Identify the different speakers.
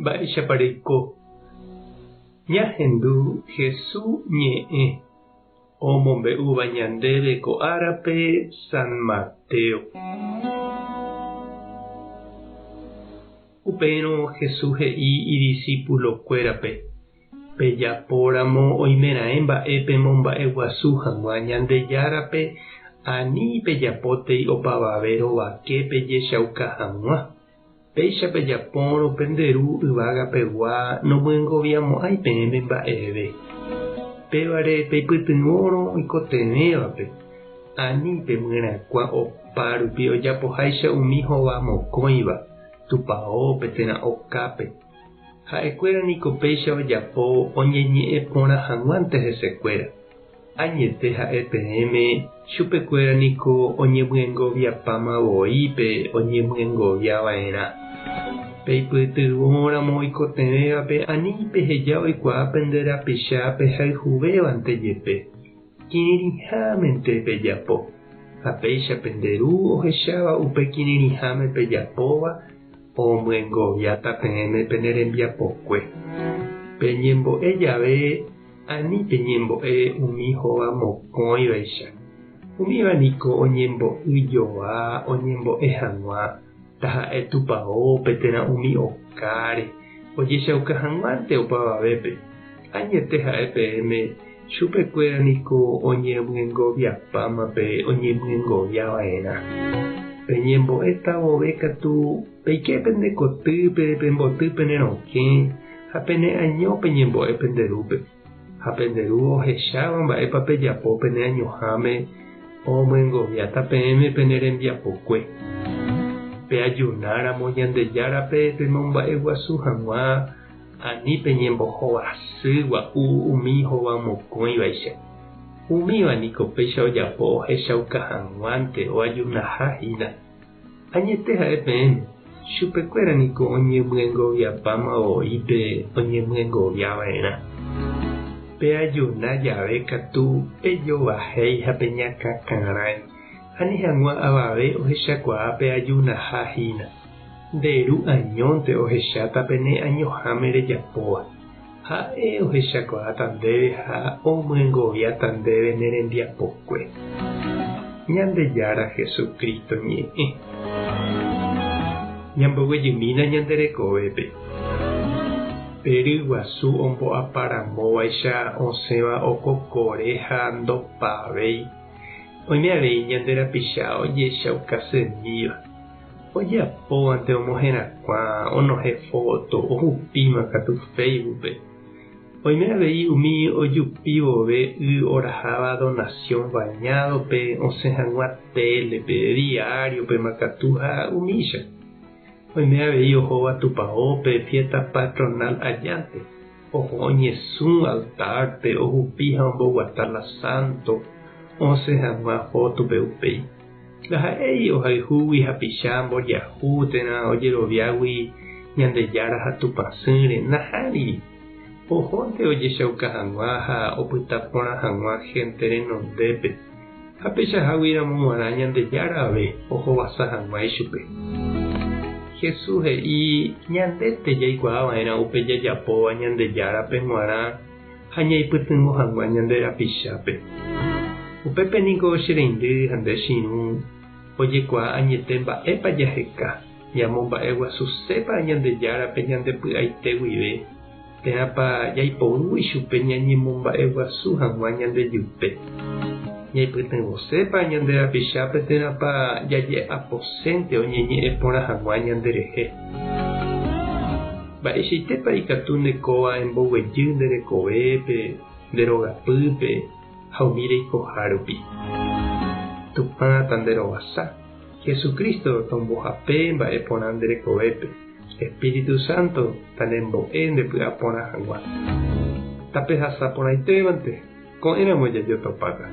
Speaker 1: Mba'éichapareko ñahendu Jesús ñe'ẽ omombe'úva ñandéve ko árape San Mateo. Upérõ Jesús he'i idiscípulokuérape: pejapóramo oimeraẽ mba'épe momba'eguasu hag̃ua Ñandejárape ani pejapótei opavave rovake pejechauka hag̃ua. Péicha pejapórõ penderu yvagapegua nomyengoviamo'ãi peẽme mba'eve. Pévare peipytyvõrõ oikotevẽvape ani pemyrakua opa rupi ojapoháicha umi hova mokõiva tupãópe térã okápe. Ha'ekuéra niko péicha ojapo oñeñe'ẽ porã hag̃uánte hesekuéra. Añete ha'e peẽme chupekuéra niko oñemyengoviapamavoípe oñemyengoviava'erã. Peipytyvõramo oikotevẽvape ani peheja oikuaa penderapicha pehayhuvévante jepe kirirĩhámente pejapo. Ha péicha penderu ohecháva upe kirirĩháme pejapóva omyengoviáta peẽme pene rembiapokue. Peñembo'e jave ani peñembo'e umi hova mokõivaicha. Umíva niko oñembo'yjoa oñembo'e hag̃ua taha'e tupãópe térã umi okáre ojechauka hag̃uánte opavavépe. Añete ha'e peẽme chupekuéra niko oñemyengoviapámape oñemyengoviava'erã. Peñembo'éta vove katu peike pende kotýpe pemboty pene rokẽ ha pene año peñembo'e penderúpe. Ha penderu ohecháva mba'épa pejapo pene añoháme omyengoviáta peẽme pene rembiapokue. Peajunáramo Ñandejárape pemomba'eguasu hag̃ua ani peñembohovasy gua'u umi hova mokõivaicha. Umíva niko péicha ojapo ohechauka hag̃uánte oajunahahína. Añete ha'e peẽme chupekuéra niko oñemyengoviapamavoípe oñemyengoviava'erã. Peajuna jave katu pejovahéi ha peñakãkarãi ani hag̃ua avave ohechakuaa peajunahahína. Nderu añónte ohecháta pene añoháme rejapóva. Ha'e ohechakuaáta ndéve ha omyengoviáta ndéve nerembiapokue. Ñandejára Jesucristo ñe'ẽ. Ñamboguejymína ñanderekovépe. Peryguasu ombo'aparamóvaicha osẽva okokore ha ndopavéi. Oime avei ñanderapicha ojechaukasemíva. Ojapóvante omohẽrakua, onohẽ foto, ohupíma katu Facebookpe. Oime avei umi ojupi vove y oraháva donación bañadope osẽ hag̃ua télepe, diariope makatu ha umícha. Oime avei ohóva tupãópe fiesta patronal ajánte. Oho oñesũ altarpe ohupi ha omboguata la santo osẽ hag̃ua fotope upéi. Laha'éi ohayhúgui hapicha mbojahu térã ojeroviágui Ñandejára ha tupãsýre nahániri. Ohónte ojechauka hag̃ua ha opyta porã hag̃ua gente renondépe. Ha pechaháguiramo g̃uarã Ñandejára ohovasa hag̃ua ichupe. Jesús he'i ñandéte jaikuaava'erã upe jajapóva Ñandejárape g̃uarã ha ñaipytyvõ hag̃ua ñanderapichápe. Upépe niko chereindy ha nde chiru ojekuaa añete mba'épa jaheka ñamomba'eguasusépa Ñandejárape ñandepy'aite guive térãpa jaiporu ichupe ñañemomba'eguasu hag̃ua ñandejype. Ñaipytyvõsépa ñanderapichápe térãpa jaje aposénte oñeñe'ẽ porã hag̃ua ñanderehe. Mba'eichaitépa ikatu ndekóva emboguejy nderekovépe, nderogapýpe ha umi reikoha rupi. Tupãta nderovasa. Jesucristo tombohape mba'e porã nderekovépe. Espíritu Santo tanembo'e ndepy'a porã hag̃ua. Tape hasa porãitévante ko'ẽramo jajotopáta.